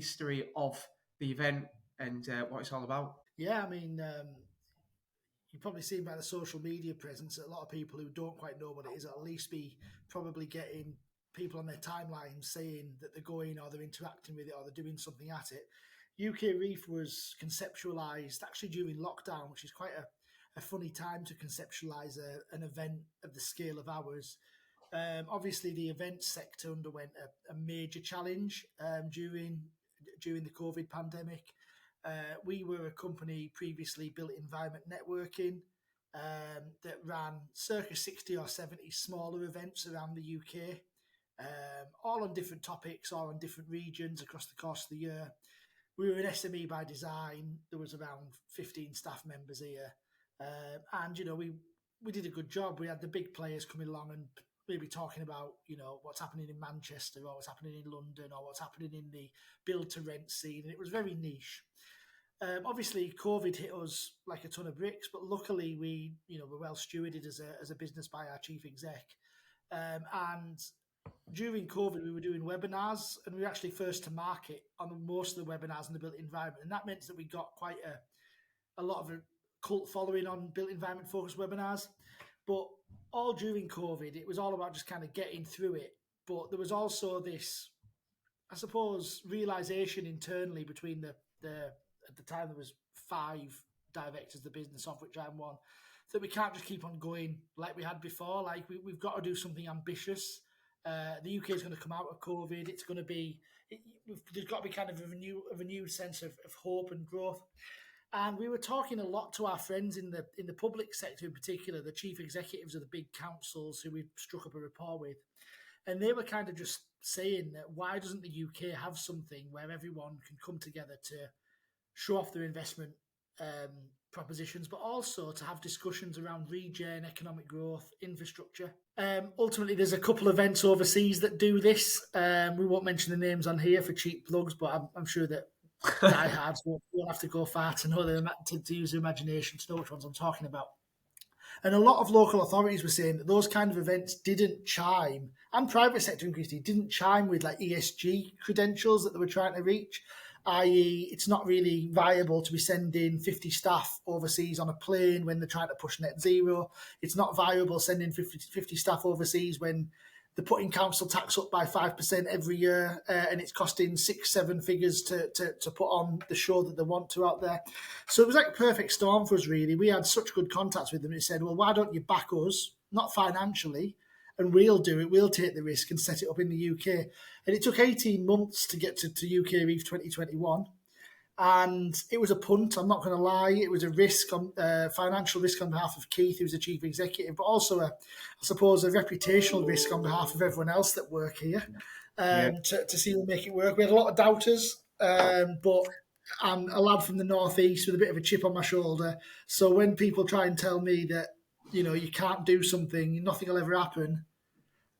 history of the event and what it's all about? Yeah, I mean, you've probably seen by the social media presence that a lot of people who don't quite know what it is at least be probably getting people on their timelines saying that they're going or they're interacting with it or they're doing something at it. UKREiiF was conceptualised actually during lockdown, which is quite a funny time to conceptualise an event of the scale of ours. Obviously, the events sector underwent a major challenge during the COVID pandemic. We were a company previously Built Environment Networking that ran circa 60 or 70 smaller events around the UK, all on different topics, all on different regions across the course of the year. We were an SME by design. There was around 15 staff members here. And, we did a good job. We had the big players coming along and maybe talking about, what's happening in Manchester or what's happening in London or what's happening in the build-to-rent scene. And it was very niche. Obviously, COVID hit us like a ton of bricks, but luckily we, were well stewarded as a business by our chief exec. And during COVID, we were doing webinars, and we were actually first to market on most of the webinars in the built environment. And that meant that we got quite a lot of a cult following on built environment focused webinars. But all during COVID, it was all about just kind of getting through it. But there was also this, I suppose, realization internally between the at the time there was 5 directors of the business, of which I'm one, that we can't just keep on going like we had before. Like we've got to do something ambitious. The UK is going to come out of COVID. It's going to be, there's got to be kind of a renewed sense of hope and growth. And we were talking a lot to our friends in the public sector, in particular, the chief executives of the big councils who we struck up a rapport with. And they were kind of just saying that why doesn't the UK have something where everyone can come together to show off their investment propositions, but also to have discussions around regen, economic growth, infrastructure. Ultimately, there's a couple of events overseas that do this. We won't mention the names on here for cheap plugs, but I'm sure that diehards won't have to go far to know to use their imagination to know which ones I'm talking about. And a lot of local authorities were saying that those kind of events didn't chime, and private sector increasingly didn't chime with like ESG credentials that they were trying to reach, i.e. it's not really viable to be sending 50 staff overseas on a plane when they're trying to push net zero. It's not viable sending 50 staff overseas when they're putting council tax up by 5% every year, and it's costing 6-7 figures to put on the show that they want to out there. So it was like a perfect storm for us, really. We had such good contacts with them. They said, well, why don't you back us, not financially, and we'll do it. We'll take the risk and set it up in the UK. And it took 18 months to get to UKREiiF 2021. And it was a punt, I'm not going to lie. It was a risk, financial risk on behalf of Keith, who's the chief executive, but also, I suppose, a reputational risk on behalf of everyone else that work here to see them make it work. We had a lot of doubters, but I'm a lad from the northeast with a bit of a chip on my shoulder. So when people try and tell me that, you can't do something, nothing will ever happen,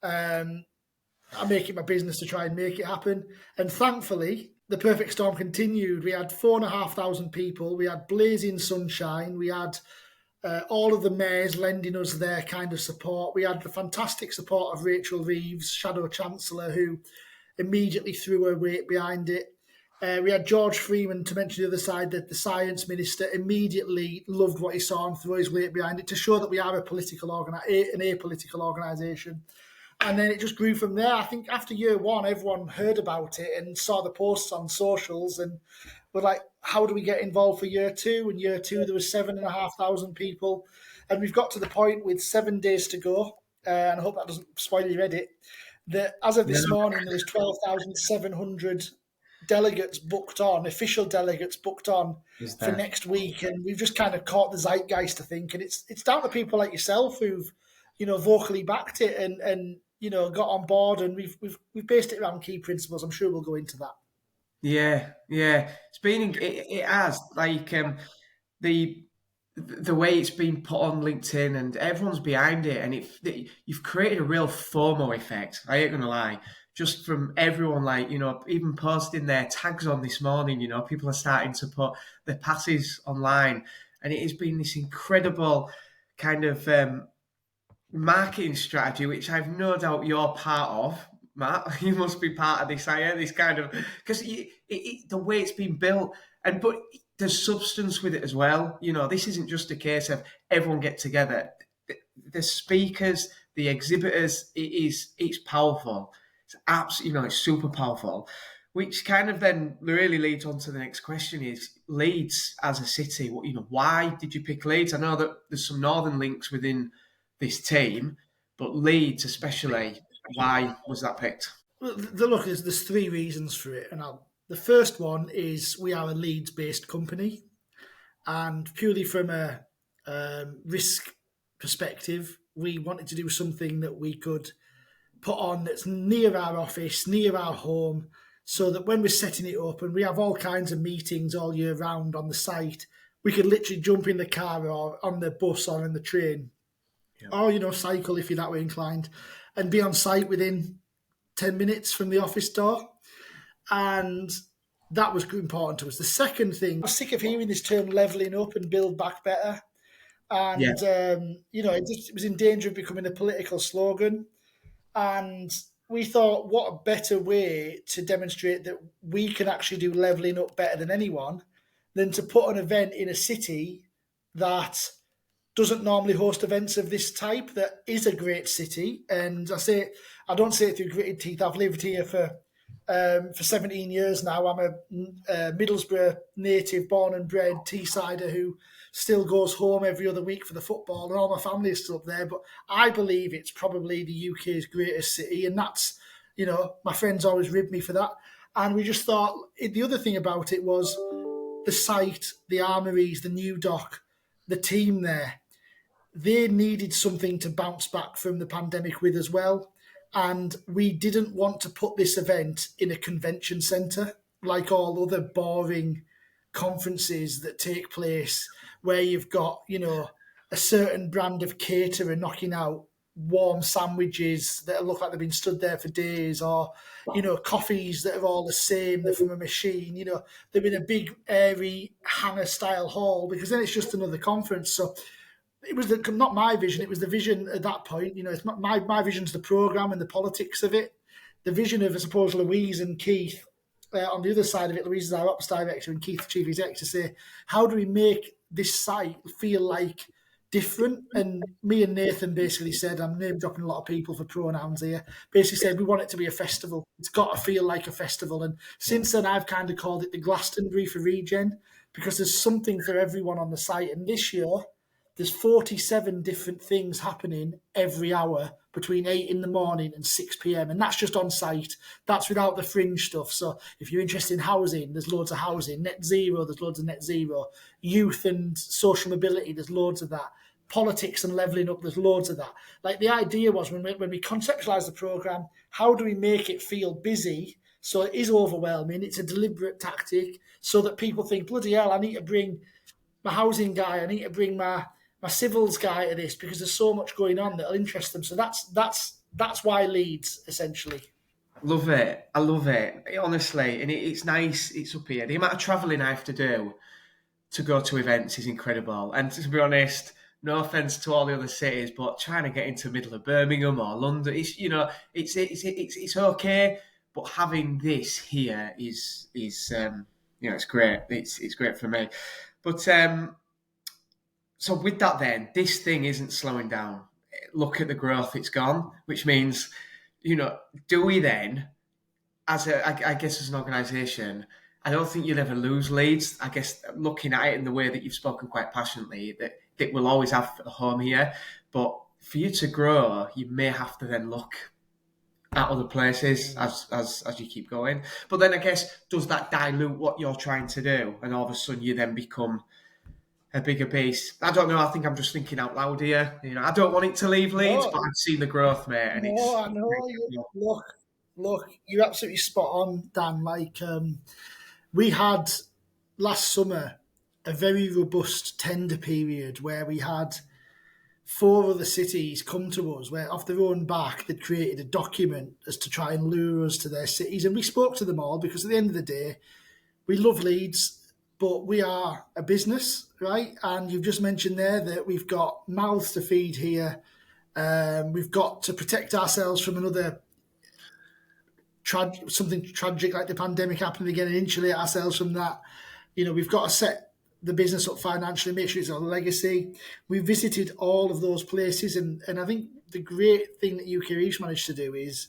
I make it my business to try and make it happen. And thankfully, the perfect storm continued. We had 4,500 people. We had blazing sunshine. We had all of the mayors lending us their kind of support. We had the fantastic support of Rachel Reeves, Shadow Chancellor, who immediately threw her weight behind it. We had George Freeman, to mention the other side, that the science minister immediately loved what he saw and threw his weight behind it to show that we are an apolitical organisation. And then it just grew from there. I think after year 1, everyone heard about it and saw the posts on socials and were like, how do we get involved for year 2? And year 2, there was 7,500 people. And we've got to the point with 7 days to go, and I hope that doesn't spoil your edit, that as of this morning, there was 12,700 delegates booked on, official delegates booked on for next week. And we've just kind of caught the zeitgeist, I think. And it's down to people like yourself who've, vocally backed it and got on board, and we've based it around key principles. I'm sure we'll go into that. Yeah. It has like the way it's been put on LinkedIn, and everyone's behind it, and you've created a real FOMO effect. I ain't gonna lie, just from everyone, like even posting their tags on this morning. People are starting to put their passes online, and it has been this incredible kind of marketing strategy, which I've no doubt you're part of, Matt, you must be part of this, this kind of because the way it's been built, but there's substance with it as well. This isn't just a case of everyone get together. The speakers, the exhibitors, it's powerful. It's absolutely, it's super powerful. Which kind of then really leads on to the next question: is Leeds as a city? Why did you pick Leeds? I know that there's some northern links within this team, but Leeds especially. Why was that picked? Well, look, there's three reasons for it, and the first one is we are a Leeds-based company, and purely from a risk perspective, we wanted to do something that we could put on that's near our office, near our home, so that when we're setting it up and we have all kinds of meetings all year round on the site, we could literally jump in the car or on the bus or in the train, or cycle if you're that way inclined, and be on site within 10 minutes from the office door. And that was important to us. The second thing, I was sick of hearing this term levelling up and build back better. Yeah, And, it was in danger of becoming a political slogan. And we thought, what a better way to demonstrate that we can actually do levelling up better than anyone than to put an event in a city that doesn't normally host events of this type, that is a great city. And I don't say it through gritted teeth. I've lived here for 17 years now. I'm a Middlesbrough native, born and bred Teessider who still goes home every other week for the football, and all my family is still up there. But I believe it's probably the UK's greatest city, and that's, my friends always rib me for that. And we just thought the other thing about it was the site, the armories, the new dock, the team there. They needed something to bounce back from the pandemic with as well. And we didn't want to put this event in a convention centre like all other boring conferences that take place where you've got, a certain brand of caterer knocking out warm sandwiches that look like they've been stood there for days, or, coffees that are all the same, they're from a machine, they're in a big, airy, hangar style hall, because then it's just another conference. So it was not my vision, it was the vision at that point. It's my vision's the programme and the politics of it. The vision of, I suppose, Louise and Keith on the other side of it. Louise is our ops director and Keith, chief exec, to say, how do we make this site feel like different? And me and Nathan basically said, I'm name dropping a lot of people for pronouns here, basically said we want it to be a festival. It's got to feel like a festival. And since then, I've kind of called it the Glastonbury for Regen, because there's something for everyone on the site. And this year, there's 47 different things happening every hour between 8 in the morning and 6 p.m. And that's just on site. That's without the fringe stuff. So if you're interested in housing, there's loads of housing. Net zero, there's loads of net zero. Youth and social mobility, there's loads of that. Politics and levelling up, there's loads of that. Like, the idea was, when we conceptualised the programme, how do we make it feel busy so it is overwhelming? It's a deliberate tactic so that people think, bloody hell, I need to bring my housing guy, I need to bring my civils guy to this, because there's so much going on that'll interest them. So that's why Leeds, essentially. love it. I love it, honestly, and it's nice. It's up here. The amount of travelling I have to do to go to events is incredible. And to be honest, no offense to all the other cities, but trying to get into the middle of Birmingham or London, it's okay. But having this here is it's great. It's great for me. But so with that, then this thing isn't slowing down. Look at the growth it's gone, which means, do we then, I guess as an organisation, I don't think you'll ever lose Leeds. I guess looking at it in the way that you've spoken quite passionately, that we'll always have a home here. But for you to grow, you may have to then look at other places as you keep going. But then I guess, does that dilute what you're trying to do? And all of a sudden you then become a bigger beast. I don't know. I think I'm just thinking out loud here. I don't want it to leave Leeds, No, but I've seen the growth, mate, and no, it's I know. Look, you're absolutely spot on, Dan. Like, we had last summer a very robust tender period where we had 4 other cities come to us, where off their own back they'd created a document as to try and lure us to their cities. And we spoke to them all, because at the end of the day, we love Leeds, but we are a business, right? And you've just mentioned there that we've got mouths to feed here. We've got to protect ourselves from another something tragic like the pandemic happening again and insulate ourselves from that. We've got to set the business up financially, make sure it's a legacy. We visited all of those places, and I think the great thing that UKREiiF managed to do is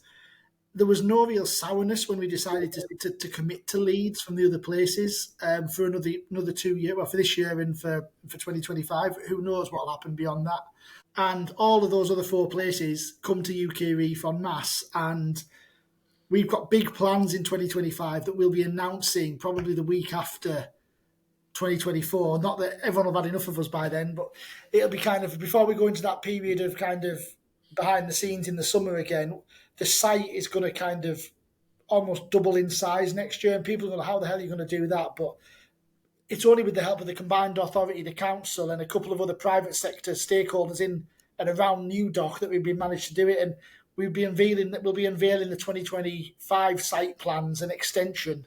there was no real sourness when we decided to commit to Leeds from the other places for another 2 years, well, for this year and for 2025. Who knows what will happen beyond that? And all of those other 4 places come to UKREiiF en masse, and we've got big plans in 2025 that we'll be announcing probably the week after 2024. Not that everyone will have had enough of us by then, but it'll be kind of before we go into that period of kind of behind the scenes in the summer again. The site is going to kind of almost double in size next year, and people are going, how the hell are you going to do that? But it's only with the help of the combined authority, the council, and a couple of other private sector stakeholders in and around New Dock that we've been managed to do it. And we'll be unveiling the 2025 site plans and extension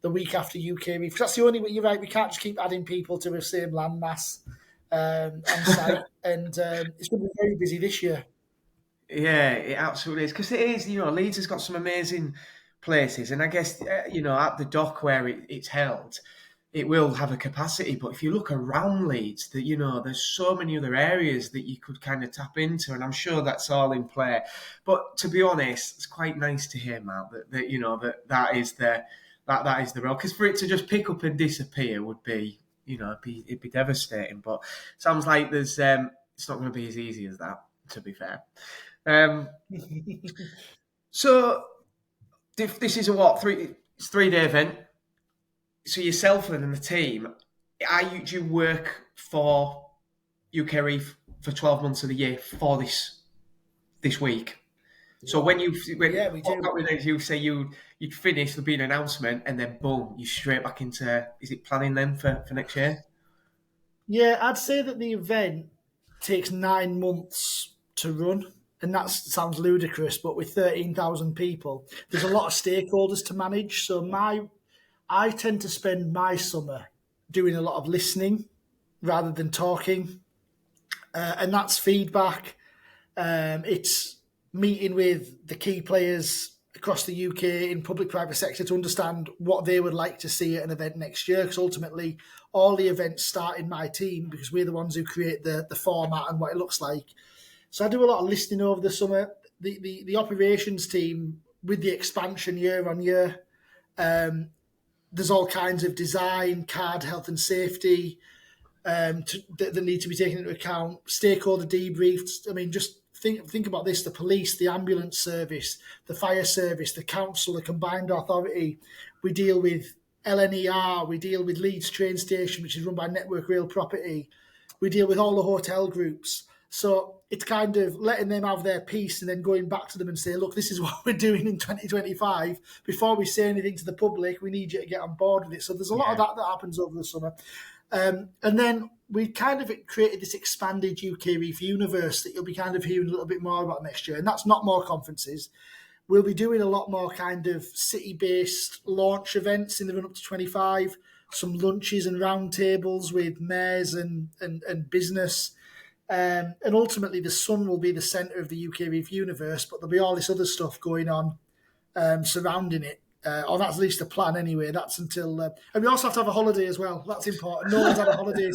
the week after UKREiiF. That's the only way. You're right. We can't just keep adding people to the same landmass on site, and it's going to be very busy this year. Yeah, it absolutely is, because it is. Leeds has got some amazing places, and I guess at the dock where it's held, it will have a capacity. But if you look around Leeds, there's so many other areas that you could kind of tap into, and I'm sure that's all in play. But to be honest, it's quite nice to hear, Matt, that is the role. Because for it to just pick up and disappear would be, it'd be devastating. But sounds like it's not going to be as easy as that, to be fair. So if this is a 3-day event. So yourself and the team, do you work for UKREiiF for 12 months of the year for this week? So when we do. You say you'd finish, there'll be an announcement, and then boom, you straight back into. Is it planning then for next year? Yeah, I'd say that the event takes 9 months to run. And that sounds ludicrous, but with 13,000 people, there's a lot of stakeholders to manage. So I tend to spend my summer doing a lot of listening rather than talking. And that's feedback. It's meeting with the key players across the UK in public-private sector to understand what they would like to see at an event next year. Because ultimately, all the events start in my team because we're the ones who create the format and what it looks like. So I do a lot of listening over the summer. The operations team, with the expansion year on year, there's all kinds of design, card, health and safety that need to be taken into account. Stakeholder debriefs. I mean, just think about this: the police, the ambulance service, the fire service, the council, the combined authority. We deal with LNER. We deal with Leeds train station, which is run by Network Rail Property. We deal with all the hotel groups. So it's kind of letting them have their piece and then going back to them and say, look, this is what we're doing in 2025. Before we say anything to the public, we need you to get on board with it. So there's a lot of that happens over the summer. And then we kind of created this expanded UKREiiF universe that you'll be kind of hearing a little bit more about next year. And that's not more conferences. We'll be doing a lot more kind of city-based launch events in the run-up to 25, some lunches and roundtables with mayors and business. And ultimately, the sun will be the centre of the UKREiiF universe, but there'll be all this other stuff going on surrounding it. Or that's at least the plan anyway. That's until... and we also have to have a holiday as well. That's important. No one's had a holiday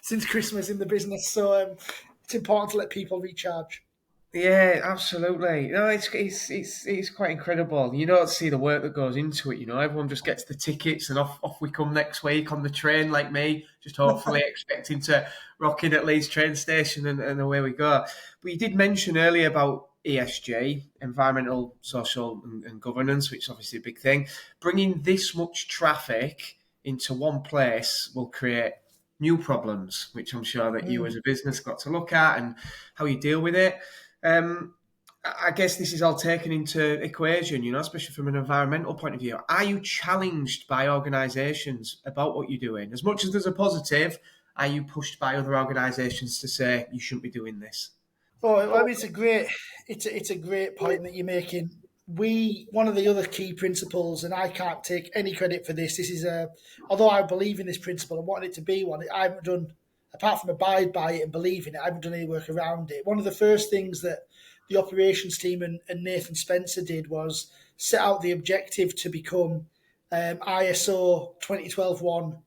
since Christmas in the business, so it's important to let people recharge. Yeah, absolutely. No, it's quite incredible. You don't see the work that goes into it. Everyone just gets the tickets and off we come next week on the train, like me, just hopefully expecting to rock in at Leeds train station and away we go. But you did mention earlier about ESG, environmental, social, and governance, which is obviously a big thing. Bringing this much traffic into one place will create new problems, which I'm sure that you as a business got to look at and how you deal with it. I guess this is all taken into equation, especially from an environmental point of view. Are you challenged by organisations about what you're doing? As much as there's a positive, are you pushed by other organisations to say you shouldn't be doing this? Oh, I mean, it's a great point that you're making. One of the other key principles, and I can't take any credit for this. This is although I believe in this principle and wanted it to be one, I haven't done, apart from abide by it and believe in it, I haven't done any work around it. One of the first things that the operations team and Nathan Spencer did was set out the objective to become ISO 2012-1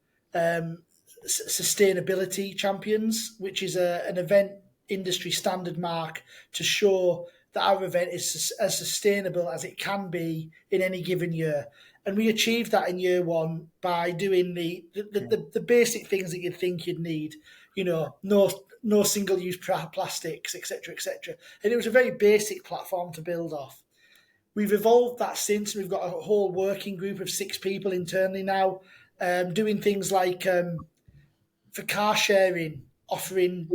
sustainability champions, which is an event industry standard mark to show that our event is as sustainable as it can be in any given year. And we achieved that in year one by doing the basic things that you'd think you'd need. No single use plastics, etc., etc. And it was a very basic platform to build off. We've evolved that since. We've got a whole working group of 6 people internally now, doing things like for car sharing, offering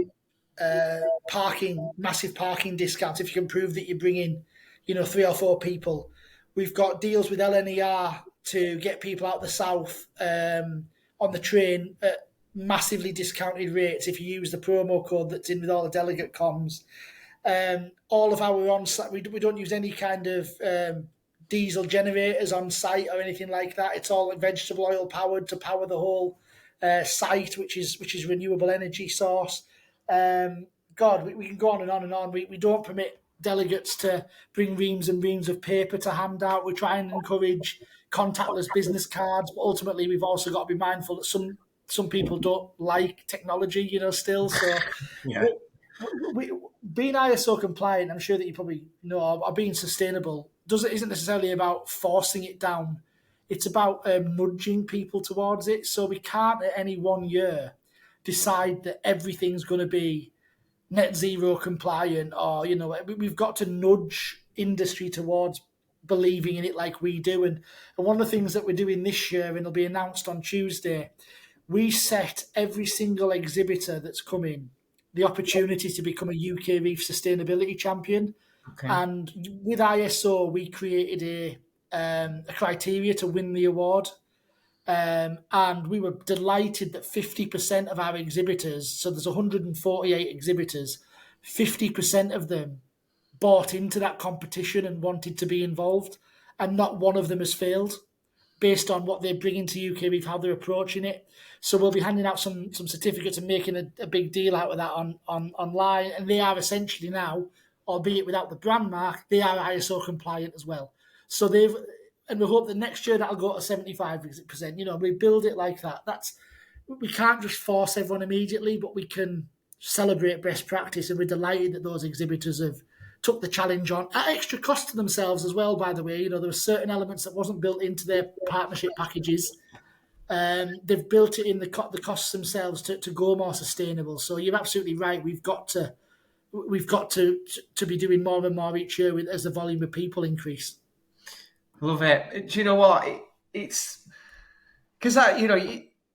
massive parking discounts if you can prove that you're bringing, 3 or 4 people. We've got deals with LNER to get people out the south on the train at massively discounted rates if you use the promo code that's in with all the delegate comms. All of our on-site, we don't use any kind of diesel generators on site or anything like that. It's all vegetable oil powered to power the whole site, which is renewable energy source. God, we can go on and on and on. We don't permit delegates to bring reams and reams of paper to hand out. We try and encourage contactless business cards, but ultimately we've also got to be mindful that some people don't like technology, still. So Yeah. we being ISO compliant, I'm sure that you probably know, or being sustainable isn't necessarily about forcing it down. It's about nudging people towards it. So we can't at any one year decide that everything's going to be net zero compliant, or we've got to nudge industry towards believing in it like we do. And one of the things that we're doing this year, and it'll be announced on Tuesday, we set every single exhibitor that's coming the opportunity to become a UKREiiF sustainability champion. Okay. And with ISO, we created a criteria to win the award. And we were delighted that 50% of our exhibitors, so there's 148 exhibitors, 50% of them bought into that competition and wanted to be involved, and not one of them has failed based on what they're bringing to UKREiiF, how they're approaching it. So we'll be handing out some certificates and making a big deal out of that online, and they are essentially now, albeit without the brand mark, they are ISO compliant as well. So and we hope that next year that'll go to 75%. We build it like that. We can't just force everyone immediately, but we can celebrate best practice, and we're delighted that those exhibitors have took the challenge on at extra cost to themselves as well, by the way. There were certain elements that wasn't built into their partnership packages. They've built it in the costs themselves to go more sustainable. So you're absolutely right. We've got to be doing more and more each year as the volume of people increase. Love it. Do you know what? It's because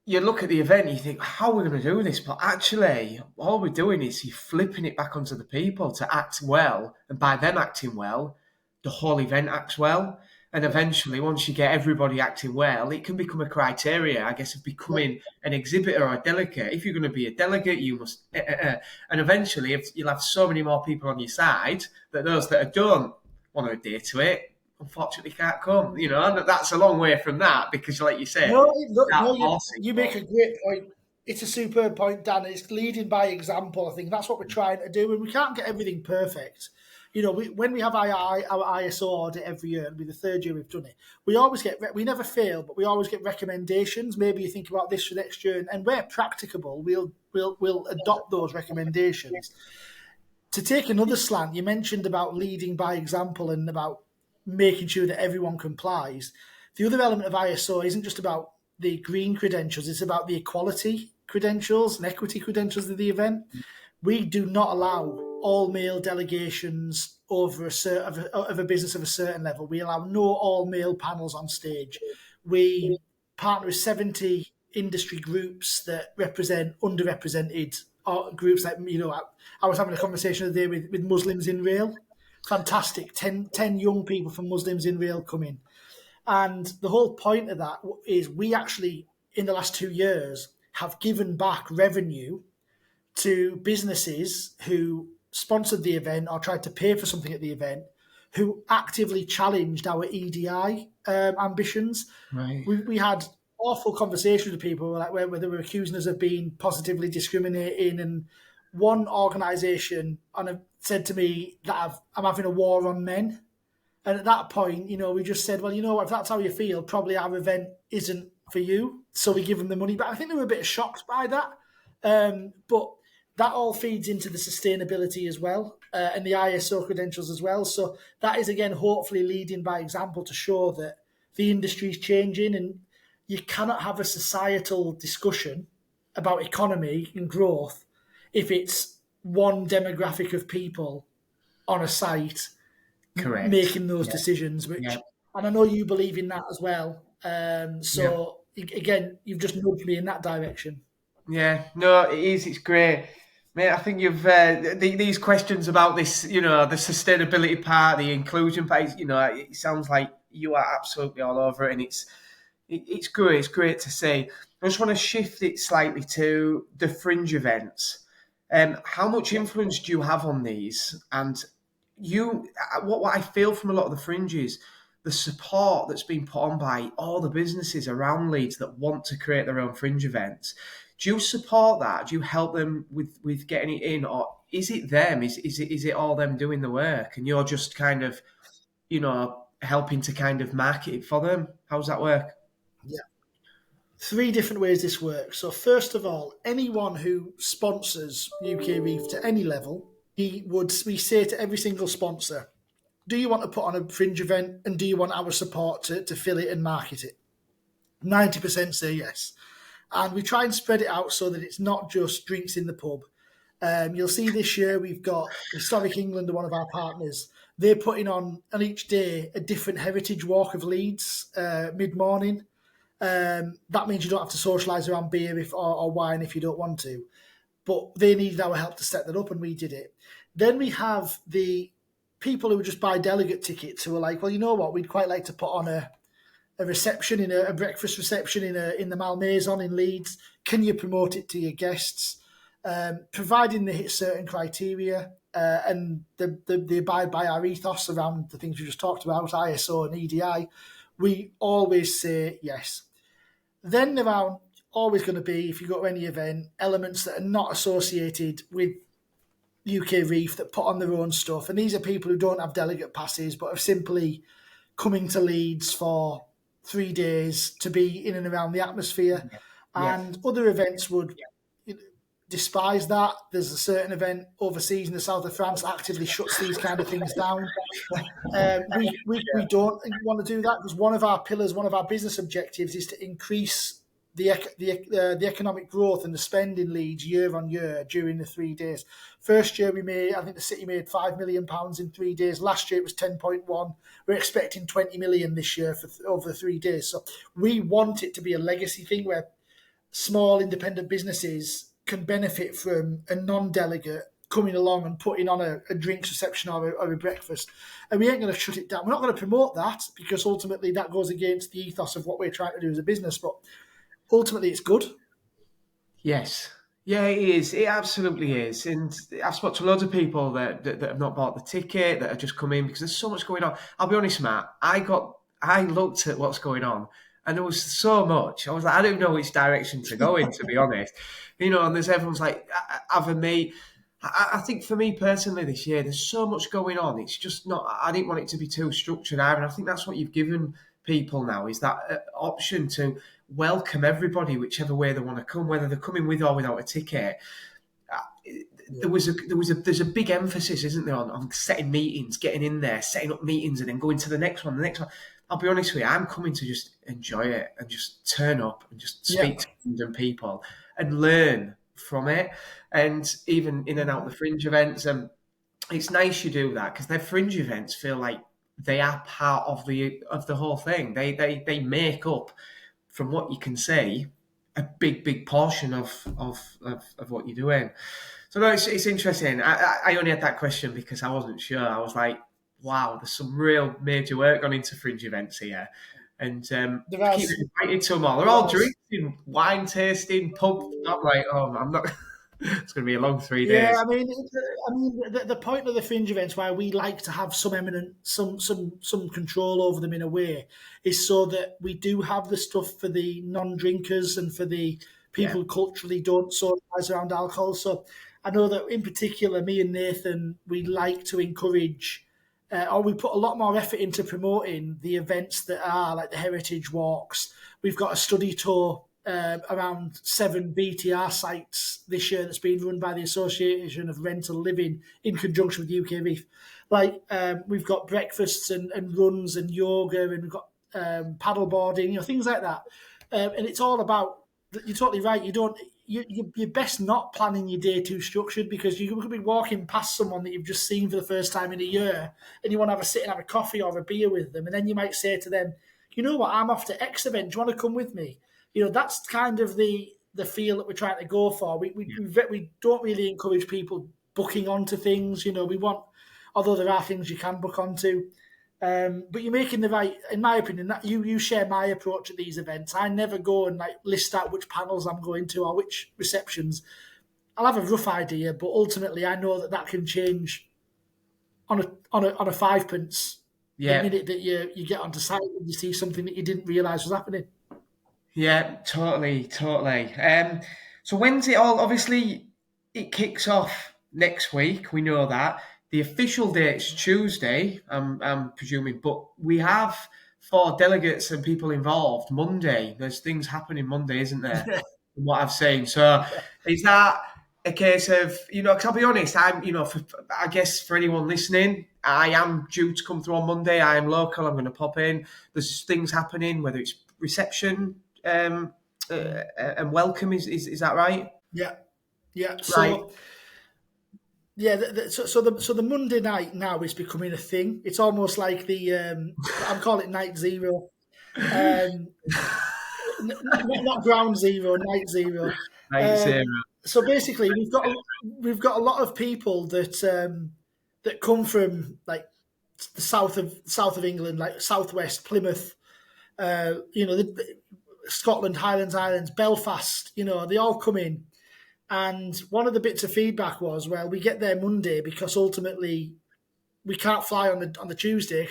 you look at the event and you think, how are we going to do this? But actually, all we're doing is you're flipping it back onto the people to act well. And by them acting well, the whole event acts well. And eventually, once you get everybody acting well, it can become a criteria, I guess, of becoming an exhibitor or a delegate. If you're going to be a delegate, you must... And eventually, you'll have so many more people on your side that those that don't want to adhere to it, unfortunately can't come, and that's a long way from that, because like you said, you make a great point. It's a superb point, Dan. It's leading by example. I think that's what we're trying to do, and we can't get everything perfect. When we have our ISO audit every year, it'll be the 3rd year we've done it. We never fail, but we always get recommendations. Maybe you think about this for next year, and where practicable, we'll adopt those recommendations. To take another slant, you mentioned about leading by example and about making sure that everyone complies. The other element of ISO isn't just about the green credentials, it's about the equality credentials and equity credentials of the event. We do not allow all male delegations of a business of a certain level. We allow no all male panels on stage. We partner with 70 industry groups that represent underrepresented groups. Like, I was having a conversation the other day with Muslims in Rail. Fantastic. 10 young people from Muslims in Rail come in. And the whole point of that is we actually, in the last 2 years, have given back revenue to businesses who sponsored the event or tried to pay for something at the event, who actively challenged our EDI ambitions. Right. We had awful conversations with people where they were accusing us of being positively discriminating and one organisation and have said to me that I'm having a war on men. And at that point, we just said, well, if that's how you feel, probably our event isn't for you. So we give them the money back. I think they were a bit shocked by that. But that all feeds into the sustainability as well, and the ISO credentials as well. So that is, again, hopefully leading by example to show that the industry is changing, and you cannot have a societal discussion about economy and growth if it's one demographic of people on a site Correct. making those Yeah. decisions, Yeah. and I know you believe in that as well. Yeah. So again, you've just nudged me in that direction. Yeah, no, it is. It's great, mate. I think you've these questions about this, the sustainability part, the inclusion part. It sounds like you are absolutely all over it, and it's great. It's great to see. I just want to shift it slightly to the fringe events. How much Yeah. influence do you have on these? And what I feel from a lot of the fringes, the support that's been put on by all the businesses around Leeds that want to create their own fringe events. Do you support that? Do you help them with getting it in, or is it them? Is it all them doing the work, and you're just kind of helping to kind of market it for them? How does that work? Yeah. Three different ways this works. So first of all, anyone who sponsors UKREiiF to any level, we say to every single sponsor, do you want to put on a fringe event, and do you want our support to fill it and market it? 90% say yes. And we try and spread it out so that it's not just drinks in the pub. You'll see this year we've got Historic England, one of our partners. They're putting on each day a different heritage walk of Leeds mid-morning. That means you don't have to socialise around beer or wine if you don't want to. But they needed our help to set that up, and we did it. Then we have the people who just buy delegate tickets who are like, well, you know what, we'd quite like to put on a reception in a breakfast reception in the Malmaison in Leeds. Can you promote it to your guests? Providing they hit certain criteria and they abide by our ethos around the things we just talked about, ISO and EDI, we always say yes. Then there are always going to be, if you go to any event, elements that are not associated with UKREiiF that put on their own stuff. And these are people who don't have delegate passes but are simply coming to Leeds for 3 days to be in and around the atmosphere. Yeah. And other events would despise that. There's a certain event overseas in the south of France that actively shuts these kind of things down. We don't want to do that because one of our pillars, one of our business objectives is to increase the economic growth and the spend in Leeds year on year during the 3 days. First year I think the city made £5 million in 3 days. Last year it was 10.1. We're expecting 20 million this year for over 3 days. So we want it to be a legacy thing where small independent businesses can benefit from a non-delegate coming along and putting on a drinks reception or a breakfast. And we ain't going to shut it down. We're not going to promote that because ultimately that goes against the ethos of what we're trying to do as a business. But ultimately it's good. Yes. Yeah, it is. It absolutely is. And I've spoken to loads of people that have not bought the ticket, that have just come in because there's so much going on. I'll be honest, Matt, I looked at what's going on and there was so much. I was like, I don't know which direction to go in, to be honest. And there's everyone's like, have a mate. I think for me personally this year, there's so much going on. It's just not, I didn't want it to be too structured either. And I think that's what you've given people now is that option to welcome everybody, whichever way they want to come, whether they're coming with or without a ticket. There's a big emphasis, isn't there, on setting meetings, getting in there, setting up meetings, and then going to the next one, the next one. I'll be honest with you, I'm coming to just enjoy it and just turn up and just speak to random people and learn from it. And even in and out the fringe events, it's nice you do that because their fringe events feel like they are part of the whole thing. They make up, from what you can see, a big portion of what you're doing. So no, it's interesting. I only had that question because I wasn't sure. I was like, wow, there's some real major work gone into fringe events here. And I keep invited to them all. They're all drinking, wine tasting, pub. I'm like, oh, I'm not. It's going to be a long 3 days. Yeah, I mean, the point of the fringe events, why we like to have some control over them in a way, is so that we do have the stuff for the non-drinkers and for the Yeah. people culturally don't socialise around alcohol. So I know that in particular, me and Nathan, we like to encourage, or we put a lot more effort into promoting the events that are like the heritage walks. We've got a study tour around 7 BTR sites this year that's been run by the Association of Rental Living in conjunction with UKREiiF. Like we've got breakfasts and runs and yoga, and we've got paddle boarding, things like that. And it's all about. You're totally right. You don't. You're best not planning your day too structured, because you could be walking past someone that you've just seen for the first time in a year, and you want to have a sit and have a coffee or a beer with them, and then you might say to them, "You know what? I'm off to X event. Do you want to come with me?" That's kind of the feel that we're trying to go for. We don't really encourage people booking onto things. We want, although there are things you can book onto. But you're making the right, in my opinion, that you share my approach at these events. I never go and like list out which panels I'm going to or which receptions. I'll have a rough idea, but ultimately I know that can change on a fivepence the Yeah. minute that you get onto site and you see something that you didn't realise was happening. Yeah, totally, totally. So when's it all? Obviously, it kicks off next week. We know that the official date's Tuesday. I'm presuming, but we have for delegates and people involved Monday. There's things happening Monday, isn't there? From what I've seen. So is that a case of 'cause I'll be honest, I guess for anyone listening, I am due to come through on Monday. I am local. I'm going to pop in. There's things happening, whether it's reception and welcome. Is that right? Yeah, yeah. Right. So yeah, so the Monday night now is becoming a thing. It's almost like I'm calling it night zero. Um, not ground zero, night zero. Right, Sarah. Um, so basically, we've got a lot of people that come from like the south of England, like southwest Plymouth, Scotland, Highlands Islands, Belfast. They all come in, and one of the bits of feedback was, well, we get there Monday because ultimately we can't fly on the Tuesday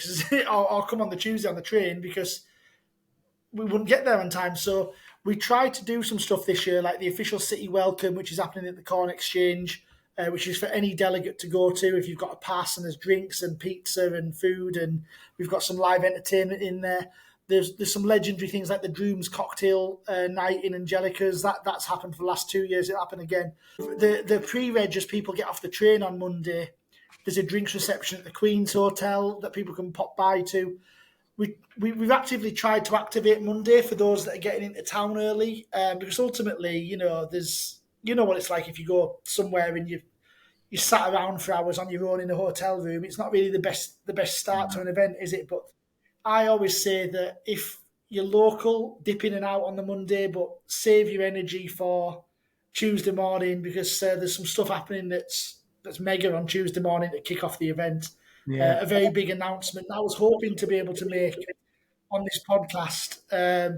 or come on the Tuesday on the train because we wouldn't get there on time. So we tried to do some stuff this year, like the official city welcome, which is happening at the Corn Exchange, which is for any delegate to go to if you've got a pass, and there's drinks and pizza and food, and we've got some live entertainment in there. There's some legendary things like the Drooms cocktail night in Angelica's. That's happened for the last 2 years. It'll happen again. The pre-reg, as people get off the train on Monday, there's a drinks reception at the Queen's Hotel that people can pop by to. We've actively tried to activate Monday for those that are getting into town early, because ultimately, there's what it's like if you go somewhere and you sat around for hours on your own in a hotel room. It's not really the best start to an event, is it? But I always say that if you're local, dip in and out on the Monday, but save your energy for Tuesday morning, because there's some stuff happening that's mega on Tuesday morning to kick off the event. Yeah. A very big announcement I was hoping to be able to make on this podcast,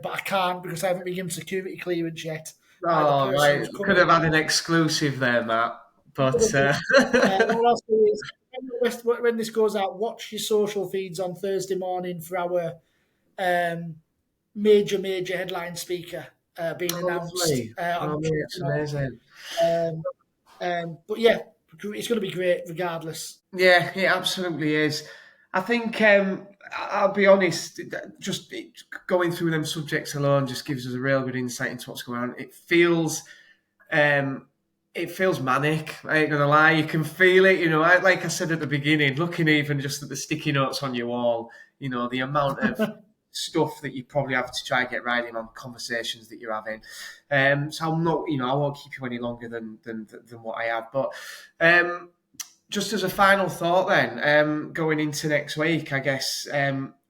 but I can't because I haven't been given security clearance yet by the Oh, person right. who's Could coming. have had an exclusive there, Matt. But What I'll say is, when this goes out, watch your social feeds on Thursday morning for our um, major headline speaker being announced lovely. on Oh, mate, Tuesday it's morning. amazing. But yeah, it's going to be great regardless. Yeah, it absolutely is. I think I'll be honest. Just going through them subjects alone just gives us a real good insight into what's going on. Um, it feels manic. I ain't gonna lie. You can feel it. Like I said at the beginning, looking even just at the sticky notes on your wall. The amount of stuff that you probably have to try and get right in on conversations that you're having. So I'm not. I won't keep you any longer than what I have. But just as a final thought, then going into next week, I guess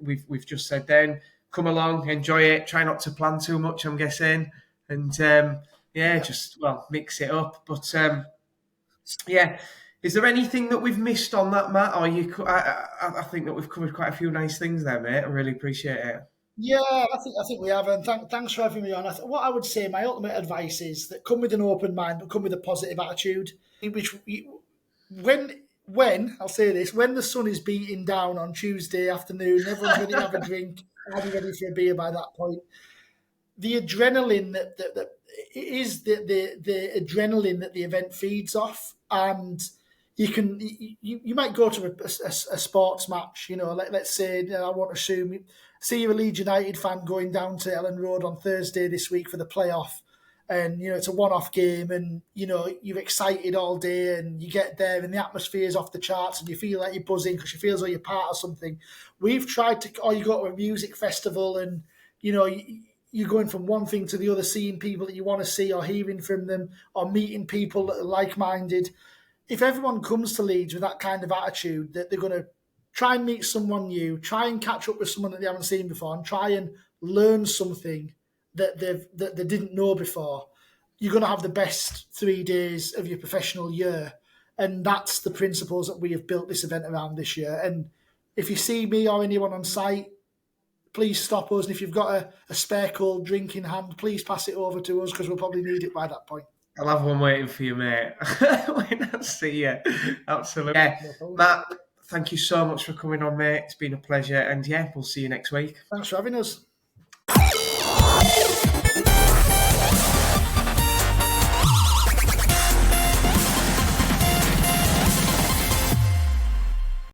we've just said then, come along, enjoy it, try not to plan too much. I'm guessing, and Yeah. just mix it up. But yeah, is there anything that we've missed on that, Matt? Or I think that we've covered quite a few nice things there, mate. I really appreciate it. Yeah, I think we have, and thanks for having me on. What I would say, my ultimate advice is that come with an open mind, but come with a positive attitude. Which when I'll say this, when the sun is beating down on Tuesday afternoon, everyone's ready to have a drink. I'll be ready for a beer by that point. the adrenaline that it is the adrenaline that the event feeds off, and you might go to a sports match, let's say, I want to assume, see you're a Leeds United fan going down to Ellen Road on Thursday this week for the playoff, and it's a one-off game, and you're excited all day, and you get there and the atmosphere is off the charts, and you feel like you're buzzing because you feel as though you're part of something. We've tried to, or you go to a music festival, and you're going from one thing to the other, seeing people that you want to see or hearing from them or meeting people that are like-minded. If everyone comes to Leeds with that kind of attitude, that they're going to try and meet someone new, try and catch up with someone that they haven't seen before, and try and learn something that they didn't know before, you're going to have the best 3 days of your professional year. And that's the principles that we have built this event around this year. And if you see me or anyone on site, please stop us. And if you've got a spare cold drink in hand, please pass it over to us, because we'll probably need it by that point. I'll have one waiting for you, mate. When I see you. Absolutely. Yeah. No Matt, thank you so much for coming on, mate. It's been a pleasure. And yeah, we'll see you next week. Thanks for having us.